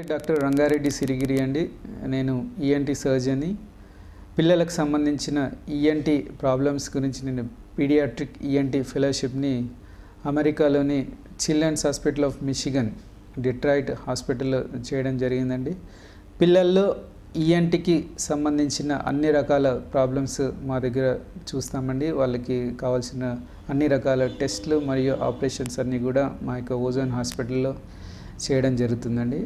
Doctor Rangareddy Sirigiri అండి. నేను ENT సర్జన్ని. పిల్లలకు సంబంధించిన ఈఎన్టీ ప్రాబ్లమ్స్ గురించి నేను పీడియాట్రిక్ ఈఎన్టీ ఫెలోషిప్ని అమెరికాలోని children's hospital of Michigan Detroit హాస్పిటల్లో చేయడం జరిగిందండి. పిల్లల్లో ఈఎన్టీకి సంబంధించిన అన్ని రకాల ప్రాబ్లమ్స్ మా దగ్గర చూస్తామండి. వాళ్ళకి కావాల్సిన అన్ని రకాల టెస్ట్లు మరియు ఆపరేషన్స్ అన్నీ కూడా మా యొక్క ఓజోన్ హాస్పిటల్లో చేయడం జరుగుతుందండి.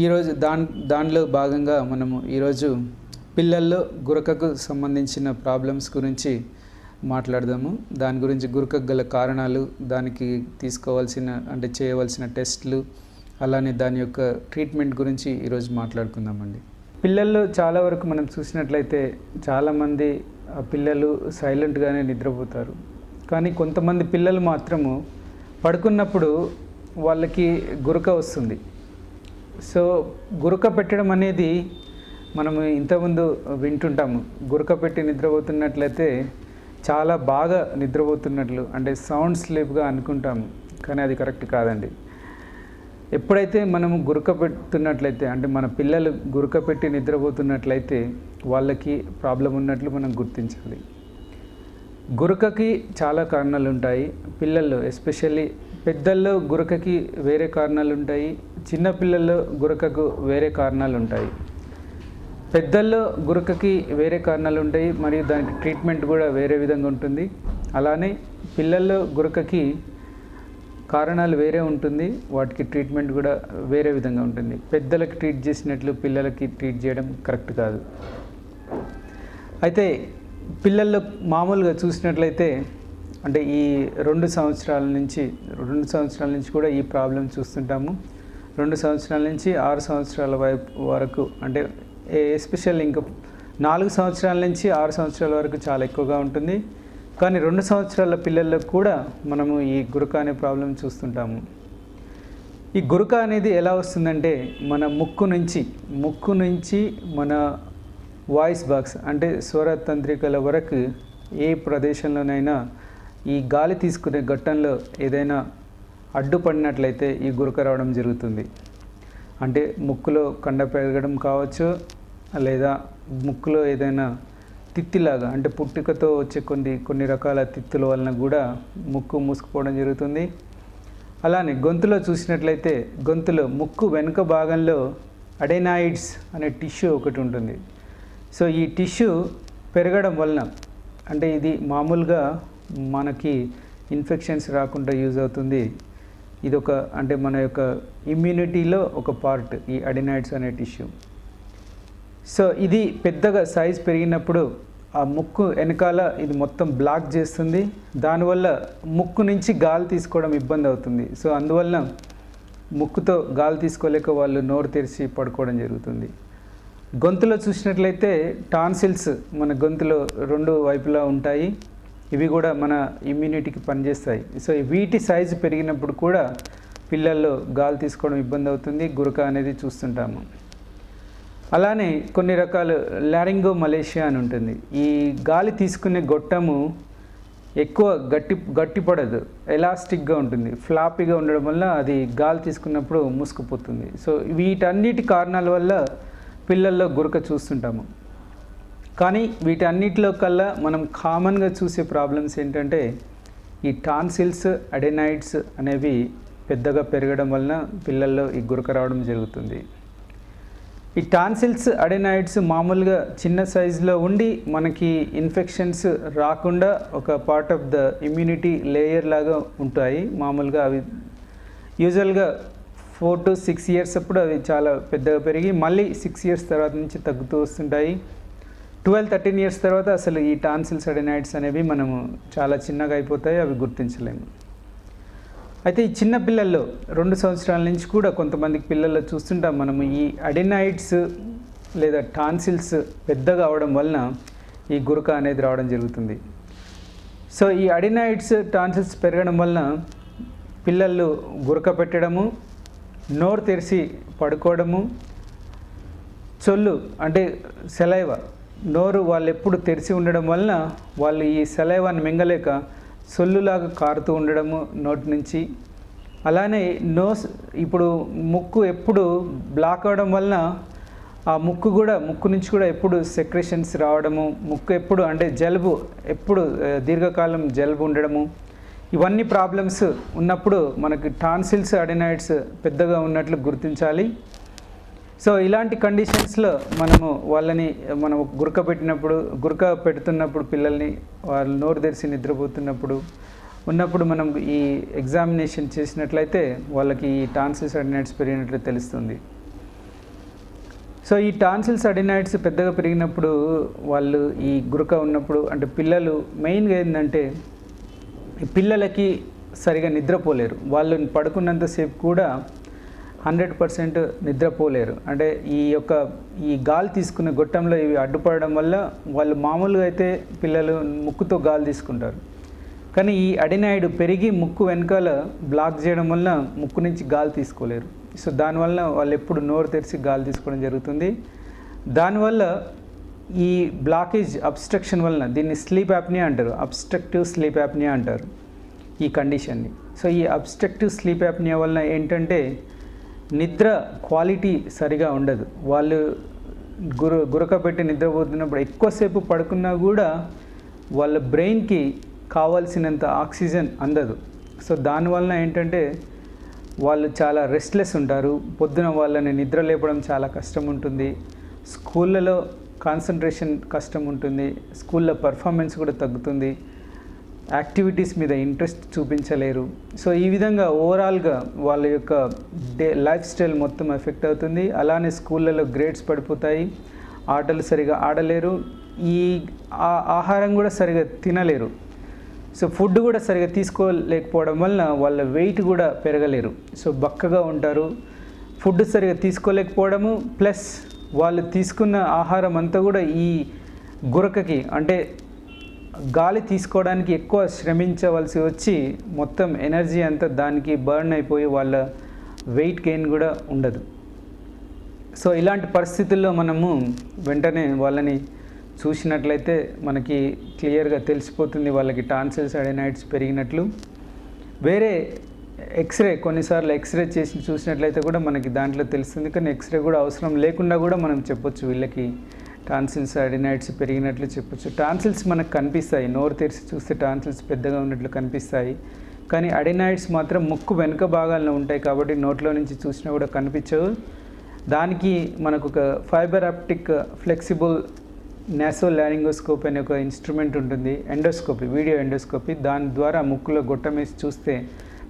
ఈరోజు దానిలో భాగంగా మనము ఈరోజు పిల్లల్లో గురకకు సంబంధించిన ప్రాబ్లమ్స్ గురించి మాట్లాడదాము. దాని గురించి గురకకు గల కారణాలు, దానికి చేయవలసిన టెస్ట్లు, అలానే దాని యొక్క ట్రీట్మెంట్ గురించి ఈరోజు మాట్లాడుకుందామండి. పిల్లల్లో చాలా వరకు మనం చూసినట్లయితే చాలామంది పిల్లలు సైలెంట్గానే నిద్రపోతారు. కానీ కొంతమంది పిల్లలు మాత్రము పడుకున్నప్పుడు వాళ్ళకి గురక వస్తుంది. సో గురక పెట్టడం అనేది మనము ఇంతకుముందు వింటుంటాము. గురక పెట్టి నిద్రపోతున్నట్లయితే చాలా బాగా నిద్రపోతున్నట్లు, అంటే సౌండ్ స్లీప్గా అనుకుంటాము. కానీ అది కరెక్ట్ కాదండి. ఎప్పుడైతే మనము గురక పెడుతున్నట్లయితే, అంటే మన పిల్లలు గురక పెట్టి నిద్రపోతున్నట్లయితే వాళ్ళకి ప్రాబ్లం ఉన్నట్లు మనం గుర్తించాలి. గురకకి చాలా కారణాలు ఉంటాయి. పిల్లల్లో ఎస్పెషల్లీ, పెద్దల్లో గురకకి వేరే కారణాలు ఉంటాయి, చిన్నపిల్లల్లో గురకకు వేరే కారణాలు ఉంటాయి. పెద్దల్లో గురకకి వేరే కారణాలు ఉంటాయి మరియు దానికి ట్రీట్మెంట్ కూడా వేరే విధంగా ఉంటుంది. అలానే పిల్లల్లో గురకకి కారణాలు వేరే ఉంటుంది, వాటికి ట్రీట్మెంట్ కూడా వేరే విధంగా ఉంటుంది. పెద్దలకి ట్రీట్ చేసినట్లు పిల్లలకి ట్రీట్ చేయడం కరెక్ట్ కాదు. అయితే పిల్లల్లో మామూలుగా చూసినట్లయితే, అంటే ఈ 2 సంవత్సరాల నుంచి కూడా ఈ ప్రాబ్లం చూస్తుంటాము. 2 సంవత్సరాల నుంచి 6 సంవత్సరాల వరకు, అంటే ఎస్పెషల్లీ ఇంకా 4 సంవత్సరాల నుంచి 6 సంవత్సరాల వరకు చాలా ఎక్కువగా ఉంటుంది. కానీ 2 సంవత్సరాల పిల్లల్లో కూడా మనము ఈ గురక అనే ప్రాబ్లం చూస్తుంటాము. ఈ గురక అనేది ఎలా వస్తుందంటే, మన ముక్కు నుంచి మన వాయిస్ బాక్స్, అంటే స్వర తంత్రికల వరకు ఏ ప్రదేశంలోనైనా ఈ గాలి తీసుకునే ఘట్టంలో ఏదైనా అడ్డుపడినట్లయితే ఈ గురక రావడం జరుగుతుంది. అంటే ముక్కులో కండ పెరగడం కావచ్చు, లేదా ముక్కులో ఏదైనా తిత్తిలాగా, అంటే పుట్టుకతో వచ్చే కొన్ని రకాల తిత్తుల వలన కూడా ముక్కు మూసుకుపోవడం జరుగుతుంది. అలానే గొంతులో చూసినట్లయితే, గొంతులో ముక్కు వెనుక భాగంలో అడెనాయిడ్స్ అనే టిష్యూ ఒకటి ఉంటుంది. సో ఈ టిష్యూ పెరగడం వలన, అంటే ఇది మామూలుగా మనకి ఇన్ఫెక్షన్స్ రాకుండా యూజ్ అవుతుంది. ఇది అంటే మన యొక్క ఇమ్యూనిటీలో ఒక పార్ట్, ఈ అడెనాయిడ్స్ అనే టిష్యూ. సో ఇది పెద్దగా సైజ్ పెరిగినప్పుడు ఆ ముక్కు వెనకాల ఇది మొత్తం బ్లాక్ చేస్తుంది. దానివల్ల ముక్కు నుంచి గాలి తీసుకోవడం ఇబ్బంది అవుతుంది. సో అందువల్ల ముక్కుతో గాలి తీసుకోలేక వాళ్ళు నోరు తెరిచి పడుకోవడం జరుగుతుంది. గొంతులో చూసినట్లయితే టాన్సిల్స్ మన గొంతులో 2 వైపులా ఉంటాయి. ఇవి కూడా మన ఇమ్యూనిటీకి పనిచేస్తాయి. సో వీటి సైజు పెరిగినప్పుడు కూడా పిల్లల్లో గాలి తీసుకోవడం ఇబ్బంది అవుతుంది, గురక అనేది చూస్తుంటాము. అలానే కొన్ని రకాల లారింగో మలేషియా అని ఉంటుంది. ఈ గాలి తీసుకునే గొట్టము ఎక్కువ గట్టిపడదు, ఎలాస్టిక్గా ఉంటుంది. ఫ్లాపీగా ఉండడం వల్ల అది గాలి తీసుకున్నప్పుడు మూసుకుపోతుంది. సో వీటన్నిటి కారణాల వల్ల పిల్లల్లో గురక చూస్తుంటాము. కానీ వీటన్నిటిలో కల్లా మనం కామన్గా చూసే ప్రాబ్లమ్స్ ఏంటంటే, ఈ టాన్సిల్స్, అడెనాయిడ్స్ అనేవి పెద్దగా పెరగడం వలన పిల్లల్లో ఈ గురక రావడం జరుగుతుంది. ఈ టాన్సిల్స్, అడెనాయిడ్స్ మామూలుగా చిన్న సైజులో ఉండి మనకి ఇన్ఫెక్షన్స్ రాకుండా ఒక part of the immunity layer లాగా ఉంటాయి. మామూలుగా అవి యూజువల్గా 4 to 6 years అప్పుడు అవి చాలా పెద్దగా పెరిగి మళ్ళీ 6 years తర్వాత నుంచి తగ్గుతూ వస్తుంటాయి. 12-13 years తర్వాత అసలు ఈ టాన్సిల్స్, అడెనాయిడ్స్ అనేవి మనము చాలా చిన్నగా అయిపోతాయి, అవి గుర్తించలేము. అయితే ఈ చిన్న పిల్లల్లో 2 సంవత్సరాల నుంచి కూడా కొంతమందికి పిల్లల్లో చూస్తుంటాం మనము ఈ అడెనాయిడ్స్ లేదా టాన్సిల్స్ పెద్దగా అవడం వలన ఈ గురక అనేది రావడం జరుగుతుంది. సో ఈ అడెనాయిడ్స్, టాన్సిల్స్ పెరగడం వలన పిల్లలు గురక పెట్టడము, నోరు తెరిచి పడుకోవడము, చొల్లు అంటే సెలైవా, నోరు వాళ్ళు ఎప్పుడు తెరిచి ఉండడం వలన వాళ్ళు ఈ సెలైవాన్ని మింగలేక సొల్లులాగా కారుతూ ఉండడము నోటి నుంచి, అలానే నోస్ ఇప్పుడు ముక్కు ఎప్పుడు బ్లాక్ అవడం వలన ఆ ముక్కు నుంచి కూడా ఎప్పుడు సెక్రెషన్స్ రావడము, ముక్కు ఎప్పుడు అంటే జలుబు ఎప్పుడు దీర్ఘకాలం జలుబు ఉండడము, ఇవన్నీ ప్రాబ్లమ్స్ ఉన్నప్పుడు మనకి టాన్సిల్స్ అడినాయిడ్స్ పెద్దగా ఉన్నట్లు గుర్తించాలి. సో ఇలాంటి కండిషన్స్లో మనం గురక పెడుతున్నప్పుడు పిల్లల్ని వాళ్ళు నోరు తెరిచి నిద్రపోతున్నప్పుడు మనం ఈ ఎగ్జామినేషన్ చేసినట్లయితే వాళ్ళకి ఈ టాన్సిల్స్ అడినాయిడ్స్ పెరిగినట్లు తెలుస్తుంది. సో ఈ టాన్సిల్స్ అడినాయిడ్స్ పెద్దగా పెరిగినప్పుడు వాళ్ళు ఈ గురక ఉన్నప్పుడు అంటే పిల్లలు మెయిన్గా ఏంటంటే పిల్లలకి సరిగా నిద్రపోలేరు. వాళ్ళు పడుకున్నంతసేపు కూడా 100% నిద్రపోలేరు. అంటే ఈ గాలి తీసుకునే గొట్టంలో ఇవి అడ్డుపడడం వల్ల వాళ్ళు మామూలుగా అయితే పిల్లలు ముక్కుతో గాలి తీసుకుంటారు, కానీ ఈ అడినాయిడ్ పెరిగి ముక్కు వెనకాల బ్లాక్ చేయడం వల్ల ముక్కు నుంచి గాలి తీసుకోలేరు. సో దానివల్ల వాళ్ళు ఎప్పుడు నోరు తెరిచి గాలి తీసుకోవడం జరుగుతుంది. దానివల్ల ఈ బ్లాకేజ్ అబ్స్ట్రక్షన్ వలన దీన్ని స్లీప్ యాప్నియా అంటారు, అబ్స్ట్రక్టివ్ స్లీప్ యాప్నియా అంటారు ఈ కండిషన్ని. సో ఈ అబ్స్ట్రక్టివ్ స్లీప్ యాప్నియా వలన ఏంటంటే నిద్ర క్వాలిటీ సరిగా ఉండదు. వాళ్ళు గురక పెట్టి నిద్రపోతున్నప్పుడు ఎక్కువసేపు పడుకున్నా కూడా వాళ్ళ బ్రెయిన్కి కావాల్సినంత ఆక్సిజన్ అందదు. సో దానివల్ల ఏంటంటే వాళ్ళు చాలా రెస్ట్లెస్ ఉంటారు. పొద్దున వాళ్ళని నిద్ర లేపడం చాలా కష్టం ఉంటుంది. స్కూళ్ళలో కాన్సన్ట్రేషన్ కష్టం ఉంటుంది. స్కూల్లో పర్ఫార్మెన్స్ కూడా తగ్గుతుంది. యాక్టివిటీస్ మీద ఇంట్రెస్ట్ చూపించలేరు. సో ఈ విధంగా ఓవరాల్గా వాళ్ళ యొక్క లైఫ్ స్టైల్ మొత్తం ఎఫెక్ట్ అవుతుంది. అలానే స్కూళ్ళలో గ్రేడ్స్ పడిపోతాయి, ఆటలు సరిగా ఆడలేరు, ఈ ఆహారం కూడా సరిగా తినలేరు. సో ఫుడ్ కూడా సరిగా తీసుకోలేకపోవడం వలన వాళ్ళ వెయిట్ కూడా పెరగలేరు. సో బక్కగా ఉంటారు. ఫుడ్ సరిగా తీసుకోలేకపోవడము ప్లస్ వాళ్ళు తీసుకున్న ఆహారం అంతా కూడా ఈ గురకకి అంటే గాలి తీసుకోవడానికి ఎక్కువ శ్రమించవలసి వచ్చి మొత్తం ఎనర్జీ అంతా దానికి బర్న్ అయిపోయి వాళ్ళ వెయిట్ గెయిన్ కూడా ఉండదు. సో ఇలాంటి పరిస్థితుల్లో మనము వెంటనే వాళ్ళని చూసినట్లయితే మనకి క్లియర్గా తెలిసిపోతుంది వాళ్ళకి టాన్సిల్స్ అడినాయిడ్స్ పెరిగినట్లు. వేరే కొన్నిసార్లు ఎక్స్రే చేసి చూసినట్లయితే కూడా మనకి దాంట్లో తెలుస్తుంది, కానీ ఎక్స్రే కూడా అవసరం లేకుండా కూడా మనం చెప్పొచ్చు వీళ్ళకి టాన్సిల్స్ అడినాయిడ్స్ పెరిగినట్లు చెప్పొచ్చు. టాన్సిల్స్ మనకు కనిపిస్తాయి, నోరు తెరిచి చూస్తే టాన్సిల్స్ పెద్దగా ఉన్నట్లు కనిపిస్తాయి, కానీ అడినాయిడ్స్ మాత్రం ముక్కు వెనుక భాగాల్లో ఉంటాయి కాబట్టి నోట్లో నుంచి చూసినా కూడా కనిపించవు. దానికి మనకు ఒక ఫైబర్ ఆప్టిక్ ఫ్లెక్సిబుల్ నాసో లారింగోస్కోప్ అనే ఒక ఇన్స్ట్రుమెంట్ ఉంటుంది, ఎండోస్కోపీ, వీడియో ఎండోస్కోపీ. దాని ద్వారా ముక్కులో గొట్టం వేసి చూస్తే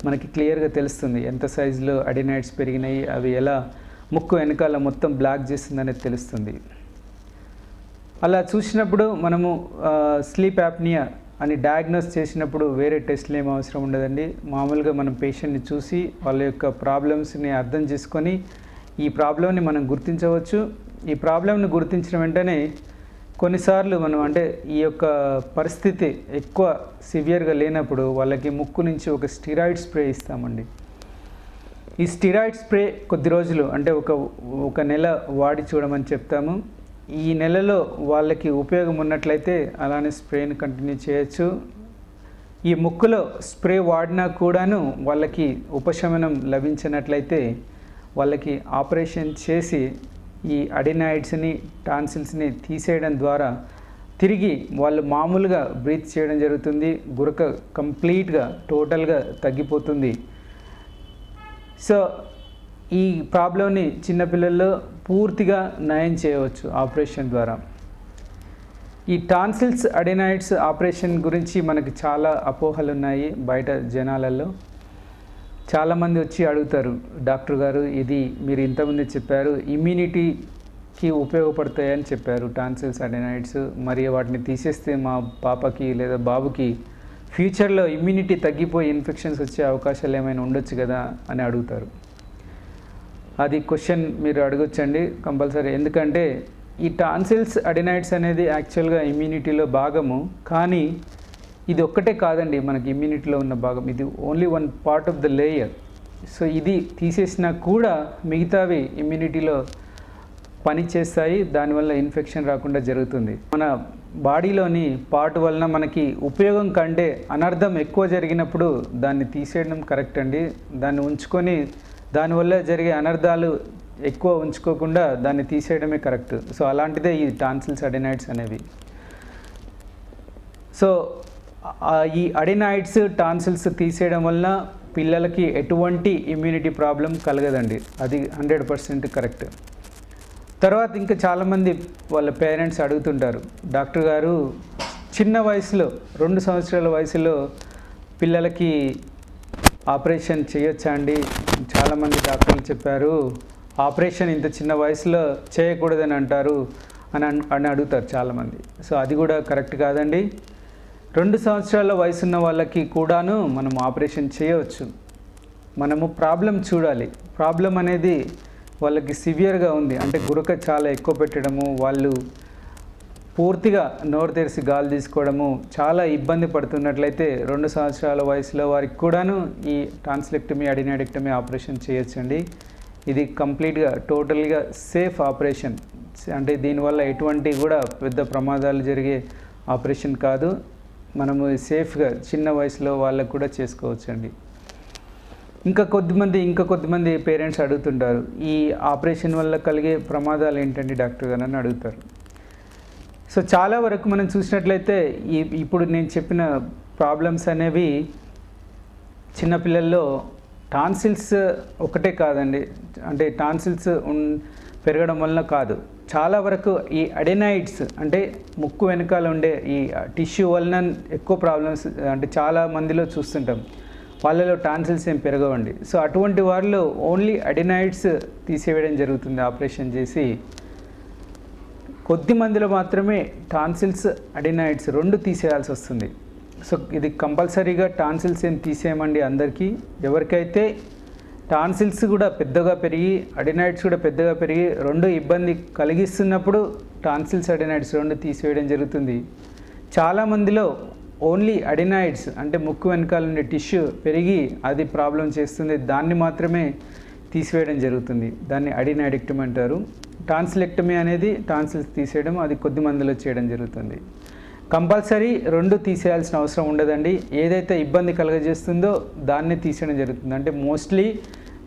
మనకి క్లియర్గా తెలుస్తుంది ఎంత సైజులో అడినాయిడ్స్ పెరిగినాయి, అవి ఎలా ముక్కు వెనకాల మొత్తం బ్లాక్ చేస్తుందనేది తెలుస్తుంది. అలా చూసినప్పుడు మనము స్లీప్ యాప్నియా అని డయాగ్నోస్ చేసినప్పుడు వేరే టెస్ట్లు ఏం అవసరం ఉండదండి. మామూలుగా మనం పేషెంట్ని చూసి వాళ్ళ యొక్క ప్రాబ్లమ్స్ని అర్థం చేసుకొని ఈ ప్రాబ్లమ్ని మనం గుర్తించవచ్చు. ఈ ప్రాబ్లమ్ని గుర్తించిన వెంటనే కొన్నిసార్లు మనం అంటే ఈ యొక్క పరిస్థితి ఎక్కువ సివియర్గా లేనప్పుడు వాళ్ళకి ముక్కు నుంచి ఒక స్టిరాయిడ్ స్ప్రే ఇస్తామండి. ఈ స్టిరాయిడ్ స్ప్రే కొద్ది రోజులు అంటే ఒక నెల వాడి చూడమని చెప్తాము. ఈ నెలలో వాళ్ళకి ఉపయోగం ఉన్నట్లయితే అలానే స్ప్రేని కంటిన్యూ చేయొచ్చు. ఈ ముక్కులో స్ప్రే వాడినా కూడాను వాళ్ళకి ఉపశమనం లభించినట్లయితే వాళ్ళకి ఆపరేషన్ చేసి ఈ అడినాయిడ్స్ని టాన్సిల్స్ని తీసేయడం ద్వారా తిరిగి వాళ్ళు మామూలుగా బ్రీత్ చేయడం జరుగుతుంది. గురక కంప్లీట్గా టోటల్గా తగ్గిపోతుంది. సో ఈ ప్రాబ్లంని చిన్నపిల్లల్లో పూర్తిగా నయం చేయవచ్చు ఆపరేషన్ ద్వారా. ఈ టాన్సిల్స్ అడినాయిడ్స్ ఆపరేషన్ గురించి మనకి చాలా అపోహలు ఉన్నాయి బయట జనాలలో. చాలామంది వచ్చి అడుగుతారు, డాక్టర్ గారు ఇది మీరు ఇంతకుముందు చెప్పారు ఇమ్యూనిటీకి ఉపయోగపడతాయని చెప్పారు టాన్సిల్స్ అడినాయిడ్స్, మరి వాటిని తీసేస్తే మా పాపకి లేదా బాబుకి ఫ్యూచర్లో ఇమ్యూనిటీ తగ్గిపోయి ఇన్ఫెక్షన్స్ వచ్చే అవకాశాలు ఏమైనా ఉండొచ్చు కదా అని అడుగుతారు. అది క్వశ్చన్ మీరు అడగొచ్చండి కంపల్సరీ. ఎందుకంటే ఈ టాన్సిల్స్ అడినాయిడ్స్ అనేది యాక్చువల్గా ఇమ్యూనిటీలో భాగము, కానీ ఇది ఒక్కటే కాదండి మనకి ఇమ్యూనిటీలో ఉన్న భాగం. ఇది only one part of the layer. So ఇది తీసేసినా కూడా మిగతావి ఇమ్యూనిటీలో పని చేస్తాయి, దానివల్ల ఇన్ఫెక్షన్ రాకుండా జరుగుతుంది. మన బాడీలోని పార్ట్ వలన మనకి ఉపయోగం కంటే అనర్థం ఎక్కువ జరిగినప్పుడు దాన్ని తీసేయడం కరెక్ట్ అండి. దాన్ని ఉంచుకొని దానివల్ల జరిగే అనర్థాలు ఎక్కువ ఉంచుకోకుండా దాన్ని తీసేయడమే కరెక్ట్. సో అలాంటిదే ఈ టాన్సిల్స్, అడినాయిడ్స్ అనేవి. సో ఈ అడినాయిడ్స్, టాన్సిల్స్ తీసేయడం వలన పిల్లలకి ఎటువంటి ఇమ్యూనిటీ ప్రాబ్లం కలగదండి. అది 100% కరెక్ట్. తర్వాత ఇంకా చాలామంది వాళ్ళ పేరెంట్స్ అడుగుతుంటారు, డాక్టర్ గారు చిన్న వయసులో 2 సంవత్సరాల వయసులో పిల్లలకి ఆపరేషన్ చేయొచ్చా అండి? చాలామంది డాక్టర్లు చెప్పారు ఆపరేషన్ ఇంత చిన్న వయసులో చేయకూడదని అంటారు అని అడుగుతారు చాలామంది. సో అది కూడా కరెక్ట్ కాదండి. 2 సంవత్సరాల వయసున్న వాళ్ళకి కూడాను మనం ఆపరేషన్ చేయవచ్చు. మనము ప్రాబ్లం చూడాలి. ప్రాబ్లం అనేది వాళ్ళకి సివియర్గా ఉంది అంటే గురక చాలా ఎక్కువ పెట్టడము, వాళ్ళు పూర్తిగా నోరు తెరిచి గాలి తీసుకోవడము, చాలా ఇబ్బంది పడుతున్నట్లయితే 2 సంవత్సరాల వయసులో వారికి కూడాను ఈ టాన్సిలెక్టమీ, అడినాయిడెక్టమీ ఆపరేషన్ చేయొచ్చండి. ఇది కంప్లీట్గా టోటల్గా సేఫ్ ఆపరేషన్. అంటే దీనివల్ల ఎటువంటి కూడా పెద్ద ప్రమాదాలు జరిగే ఆపరేషన్ కాదు. మనము సేఫ్గా చిన్న వయసులో వాళ్ళకు కూడా చేసుకోవచ్చండి. ఇంకా కొద్దిమంది పేరెంట్స్ అడుగుతుంటారు, ఈ ఆపరేషన్ వల్ల కలిగే ప్రమాదాలు ఏంటండి డాక్టర్ గారు అని అడుగుతారు. సో చాలా వరకు మనం చూసినట్లయితే ఇప్పుడు నేను చెప్పిన ప్రాబ్లమ్స్ అనేవి చిన్నపిల్లల్లో టాన్సిల్స్ ఒకటే కాదండి. అంటే టాన్సిల్స్ పెరగడం వలన కాదు, చాలా వరకు ఈ అడెనాయిడ్స్ అంటే ముక్కు వెనకాల ఉండే ఈ టిష్యూ వలన ఎక్కువ ప్రాబ్లమ్స్ అంటే చాలా మందిలో చూస్తుంటాం. వాళ్ళలో టాన్సిల్స్ ఏం పెరగవండి. సో అటువంటి వారిలో ఓన్లీ అడెనాయిడ్స్ తీసేయడం జరుగుతుంది ఆపరేషన్ చేసి. కొద్ది మందిలో మాత్రమే టాన్సిల్స్, అడెనాయిడ్స్ 2 తీసేయాల్సి వస్తుంది. సో ఇది కంపల్సరీగా టాన్సిల్స్ ఏం తీసేయమండి అందరికీ. ఎవరికైతే టాన్సిల్స్ కూడా పెద్దగా పెరిగి, అడెనాయిడ్స్ కూడా పెద్దగా పెరిగి 2 ఇబ్బంది కలిగిస్తున్నప్పుడు టాన్సిల్స్, అడెనాయిడ్స్ 2 తీసివేయడం జరుగుతుంది. చాలామందిలో ఓన్లీ అడెనాయిడ్స్ అంటే ముక్కు వెనకాల ఉండే టిష్యూ పెరిగి అది ప్రాబ్లం చేస్తుంది, దాన్ని మాత్రమే తీసివేయడం జరుగుతుంది. దాన్ని అడినాయిడెక్టమీ అంటారు. టాన్సిలెక్టమీ అనేది టాన్సిల్స్ తీసేయడం, అది కొద్ది మందిలో చేయడం జరుగుతుంది. కంపల్సరీ 2 తీసేయాల్సిన అవసరం ఉండదండి. ఏదైతే ఇబ్బంది కలగజేస్తుందో దాన్ని తీసేయడం జరుగుతుంది. అంటే మోస్ట్లీ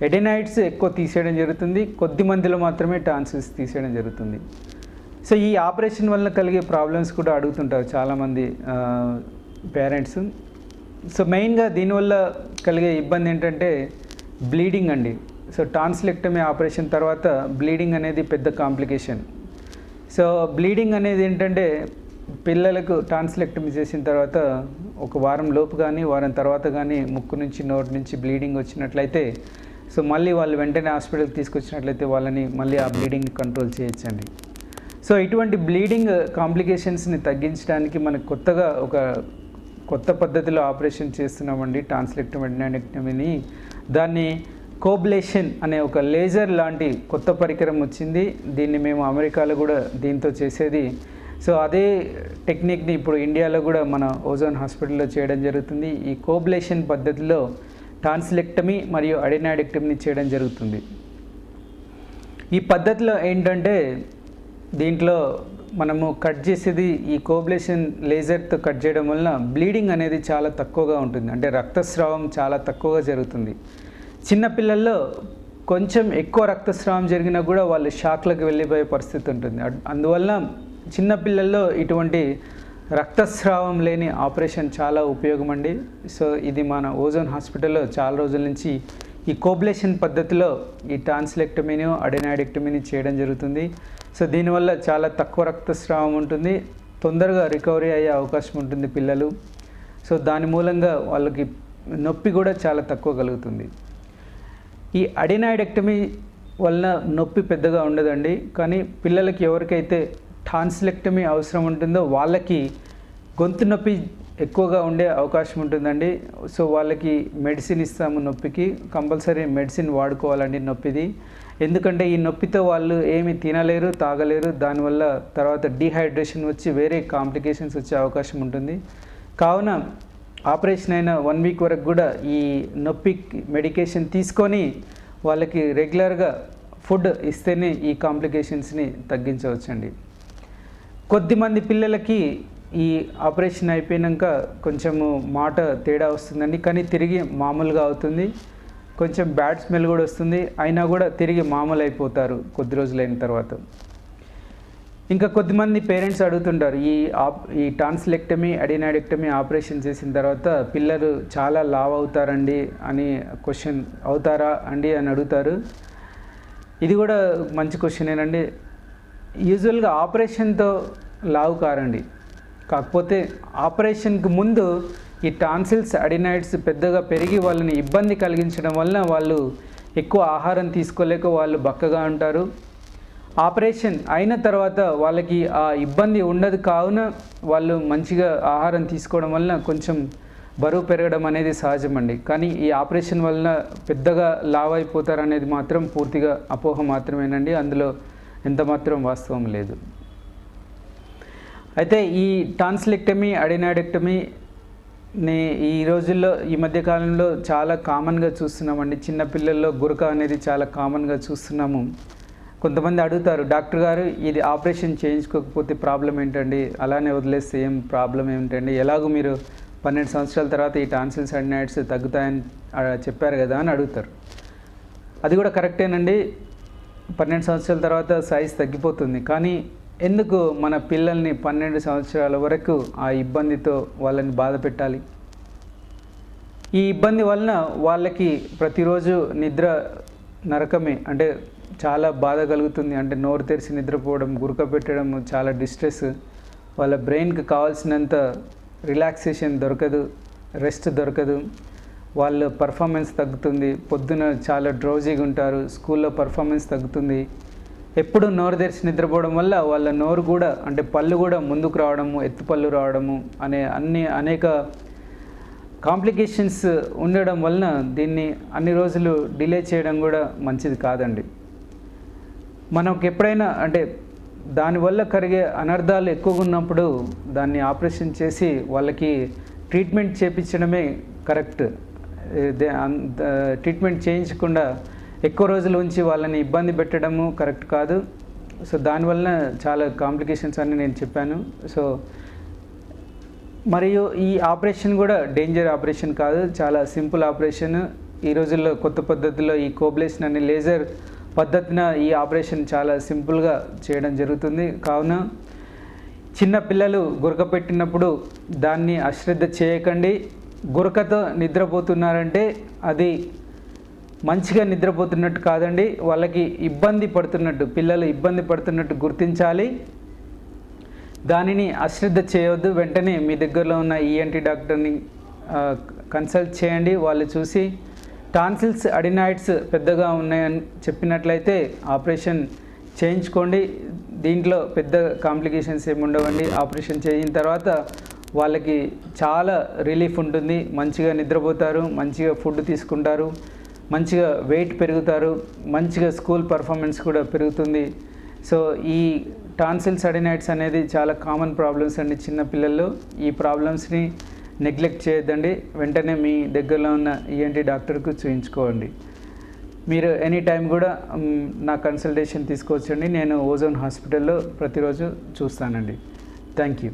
అడెనాయిడ్స్ ఎక్కువ తీసేయడం జరుగుతుంది, కొద్ది మందిలో మాత్రమే టాన్సిల్స్ తీసేయడం జరుగుతుంది. సో ఈ ఆపరేషన్ వల్ల కలిగే ప్రాబ్లమ్స్ కూడా అడుగుతుంటారు చాలామంది పేరెంట్స్. సో మెయిన్గా దీనివల్ల కలిగే ఇబ్బంది ఏంటంటే బ్లీడింగ్ అండి. సో టాన్సిలెక్టమీ ఆపరేషన్ తర్వాత బ్లీడింగ్ అనేది పెద్ద కాంప్లికేషన్. సో బ్లీడింగ్ అనేది ఏంటంటే పిల్లలకు టాన్సిలెక్టమీ చేసిన తర్వాత ఒక వారం లోపు కానీ వారం తర్వాత కానీ ముక్కు నుంచి నోటి నుంచి బ్లీడింగ్ వచ్చినట్లయితే సో మళ్ళీ వాళ్ళు వెంటనే హాస్పిటల్కి తీసుకొచ్చినట్లయితే వాళ్ళని మళ్ళీ ఆ బ్లీడింగ్ కంట్రోల్ చేయొచ్చండి. సో ఇటువంటి బ్లీడింగ్ కాంప్లికేషన్స్ని తగ్గించడానికి మనకు కొత్తగా ఒక కొత్త పద్ధతిలో ఆపరేషన్ చేస్తున్నామండి టాన్సిలెక్టమీ, అడినాయిడెక్టమీని. దాన్ని కోబ్లేషన్ అనే ఒక లేజర్ లాంటి కొత్త పరికరం వచ్చింది. దీన్ని మేము అమెరికాలో కూడా దీంతో చేసేది. సో అదే టెక్నిక్ని ఇప్పుడు ఇండియాలో కూడా మన ఓజోన్ హాస్పిటల్లో చేయడం జరుగుతుంది. ఈ కోబ్లేషన్ పద్ధతిలో టాన్సిలెక్టమీ మరియు అడినాయిడెక్టమీని చేయడం జరుగుతుంది. ఈ పద్ధతిలో ఏంటంటే దీంట్లో మనము కట్ చేసేది ఈ కోబ్లేషన్ లేజర్తో కట్ చేయడం వలన బ్లీడింగ్ అనేది చాలా తక్కువగా ఉంటుంది. అంటే రక్తస్రావం చాలా తక్కువగా జరుగుతుంది. చిన్నపిల్లల్లో కొంచెం ఎక్కువ రక్తస్రావం జరిగినా కూడా వాళ్ళు షాక్లకు వెళ్ళిపోయే పరిస్థితి ఉంటుంది. అందువల్ల చిన్నపిల్లల్లో ఇటువంటి రక్తస్రావం లేని ఆపరేషన్ చాలా ఉపయోగం అండి. సో ఇది మన ఓజోన్ హాస్పిటల్లో చాలా రోజుల నుంచి ఈ కోబ్లేషన్ పద్ధతిలో ఈ టాన్సిలెక్టమీని, అడినాయిడెక్టమీని చేయడం జరుగుతుంది. సో దీనివల్ల చాలా తక్కువ రక్తస్రావం ఉంటుంది, తొందరగా రికవరీ అయ్యే అవకాశం ఉంటుంది పిల్లలు. సో దాని మూలంగా వాళ్ళకి నొప్పి కూడా చాలా తక్కువ కలుగుతుంది. ఈ అడినాయిడెక్టమీ వలన నొప్పి పెద్దగా ఉండదండి. కానీ పిల్లలకి ఎవరికైతే టాన్సిలెక్టమీ అవసరం ఉంటుందో వాళ్ళకి గొంతు నొప్పి ఎక్కువగా ఉండే అవకాశం ఉంటుందండి. సో వాళ్ళకి మెడిసిన్ ఇస్తాము నొప్పికి. కంపల్సరీ మెడిసిన్ వాడుకోవాలండి నొప్పిది. ఎందుకంటే ఈ నొప్పితో వాళ్ళు ఏమి తినలేరు, తాగలేరు. దానివల్ల తర్వాత డీహైడ్రేషన్ వచ్చి వేరే కాంప్లికేషన్స్ వచ్చే అవకాశం ఉంటుంది. కావున ఆపరేషన్ అయిన 1 వీక్ వరకు కూడా ఈ నొప్పి మెడికేషన్ తీసుకొని వాళ్ళకి రెగ్యులర్గా ఫుడ్ ఇస్తేనే ఈ కాంప్లికేషన్స్ని తగ్గించవచ్చండి. కొద్దిమంది పిల్లలకి ఈ ఆపరేషన్ అయిపోయాక కొంచెము మాట తేడా వస్తుందండి, కానీ తిరిగి మామూలుగా అవుతుంది. కొంచెం బ్యాడ్ స్మెల్ కూడా వస్తుంది, అయినా కూడా తిరిగి మామూలు అయిపోతారు కొద్ది రోజులైన తర్వాత. ఇంకా కొద్దిమంది పేరెంట్స్ అడుగుతుంటారు, ఈ టాన్సిలెక్టమీ అడినాయిడెక్టమీ ఆపరేషన్ చేసిన తర్వాత పిల్లలు చాలా లావ్ అవుతారండి అని క్వశ్చన్, అవుతారా అండి అని అడుగుతారు. ఇది కూడా మంచి క్వశ్చనేనండి. యూజువల్గా ఆపరేషన్తో లావు కారండి, కాకపోతే ఆపరేషన్కి ముందు ఈ టాన్సిల్స్ అడినాయిడ్స్ పెద్దగా పెరిగి వాళ్ళని ఇబ్బంది కలిగించడం వలన వాళ్ళు ఎక్కువ ఆహారం తీసుకోలేక వాళ్ళు బక్కగా ఉంటారు. ఆపరేషన్ అయిన తర్వాత వాళ్ళకి ఆ ఇబ్బంది ఉండదు, కావున వాళ్ళు మంచిగా ఆహారం తీసుకోవడం వలన కొంచెం బరువు పెరగడం అనేది సహజమండి. కానీ ఈ ఆపరేషన్ వలన పెద్దగా లావ్ అయిపోతారు అనేది మాత్రం పూర్తిగా అపోహ మాత్రమేనండి, అందులో ఎంత మాత్రం వాస్తవం లేదు. అయితే ఈ టాన్సిలెక్టమీ అడినాయిడెక్టమీని ఈ రోజుల్లో ఈ మధ్యకాలంలో చాలా కామన్గా చూస్తున్నామండి. చిన్నపిల్లల్లో గురక అనేది చాలా కామన్గా చూస్తున్నాము. కొంతమంది అడుగుతారు, డాక్టర్ గారు ఇది ఆపరేషన్ చేయించుకోకపోతే ప్రాబ్లం ఏంటండి, అలానే వదిలేస్తే ఏం ప్రాబ్లం ఏమిటండి, ఎలాగో మీరు 12 సంవత్సరాల తర్వాత ఈ టాన్సిల్స్ అడినాయిడ్స్ తగ్గుతాయని చెప్పారు కదా అని అడుగుతారు. అది కూడా కరెక్టేనండి, 12 సంవత్సరాల తర్వాత సైజ్ తగ్గిపోతుంది. కానీ ఎందుకు మన పిల్లల్ని 12 సంవత్సరాల వరకు ఆ ఇబ్బందితో వాళ్ళని బాధ పెట్టాలి? ఈ ఇబ్బంది వలన వాళ్ళకి ప్రతిరోజు నిద్ర నరకమే, అంటే చాలా బాధ కలుగుతుంది. అంటే నోరు తెరిచి నిద్రపోవడం, గురక పెట్టడం, చాలా డిస్ట్రెస్, వాళ్ళ బ్రెయిన్కి కావాల్సినంత రిలాక్సేషన్ దొరకదు, రెస్ట్ దొరకదు, వాళ్ళ పర్ఫార్మెన్స్ తగ్గుతుంది, పొద్దున చాలా డ్రౌజీగా ఉంటారు, స్కూల్లో పర్ఫార్మెన్స్ తగ్గుతుంది. ఎప్పుడు నోరు తెరిచి నిద్రపోవడం వల్ల వాళ్ళ నోరు కూడా, అంటే పళ్ళు కూడా ముందుకు రావడము, ఎత్తుపళ్ళు రావడము అనే అనేక కాంప్లికేషన్స్ ఉండడం వలన దీన్ని అన్ని రోజులు డిలే చేయడం కూడా మంచిది కాదండి. మనకు ఎప్పుడైనా అంటే దానివల్ల కలిగే అనర్థాలు ఎక్కువగా ఉన్నప్పుడు దాన్ని ఆపరేషన్ చేసి వాళ్ళకి ట్రీట్మెంట్ చేయించడమే కరెక్ట్. ట్రీట్మెంట్ చేయించకుండా ఎక్కువ రోజులు ఉంచి వాళ్ళని ఇబ్బంది పెట్టడము కరెక్ట్ కాదు. సో దానివల్ల చాలా కాంప్లికేషన్స్ అన్నీ నేను చెప్పాను. సో మరియు ఈ ఆపరేషన్ కూడా డేంజర్ ఆపరేషన్ కాదు, చాలా సింపుల్ ఆపరేషన్. ఈ రోజుల్లో కొత్త పద్ధతిలో ఈ కోబ్లేషన్ అనే లేజర్ పద్ధతిన ఈ ఆపరేషన్ చాలా సింపుల్గా చేయడం జరుగుతుంది. కావున చిన్న పిల్లలు గురక పెట్టినప్పుడు దాన్ని అశ్రద్ధ చేయకండి. గురకతో నిద్రపోతున్నారంటే అది మంచిగా నిద్రపోతున్నట్టు కాదండి, వాళ్ళకి ఇబ్బంది పడుతున్నట్టు, పిల్లలు ఇబ్బంది పడుతున్నట్టు గుర్తించాలి. దానిని అశ్రద్ధ చేయవద్దు. వెంటనే మీ దగ్గరలో ఉన్న ఈఎన్టీ డాక్టర్ని కన్సల్ట్ చేయండి. వాళ్ళు చూసి టాన్సిల్స్ అడినాయిడ్స్ పెద్దగా ఉన్నాయని చెప్పినట్లయితే ఆపరేషన్ చేయించుకోండి. దీంట్లో పెద్ద కాంప్లికేషన్స్ ఏమి ఉండవండి. ఆపరేషన్ చేయిన తర్వాత వాళ్ళకి చాలా రిలీఫ్ ఉంటుంది, మంచిగా నిద్రపోతారు, మంచిగా ఫుడ్ తీసుకుంటారు, మంచిగా వెయిట్ పెరుగుతారు, మంచిగా స్కూల్ పర్ఫార్మెన్స్ కూడా పెరుగుతుంది. సో ఈ టాన్సిల్స్ అడినాయిడ్స్ అనేది చాలా కామన్ ప్రాబ్లమ్స్ అండి చిన్నపిల్లల్లో. ఈ ప్రాబ్లమ్స్ని నెగ్లెక్ట్ చేయొద్దండి. వెంటనే మీ దగ్గరలో ఉన్న ఈఎన్టీ డాక్టర్కు చూయించుకోండి. మీరు ఎనీ టైం కూడా నా కన్సల్టేషన్ తీసుకోవచ్చండి. నేను ఓజోన్ హాస్పిటల్లో ప్రతిరోజు చూస్తానండి. Thank you.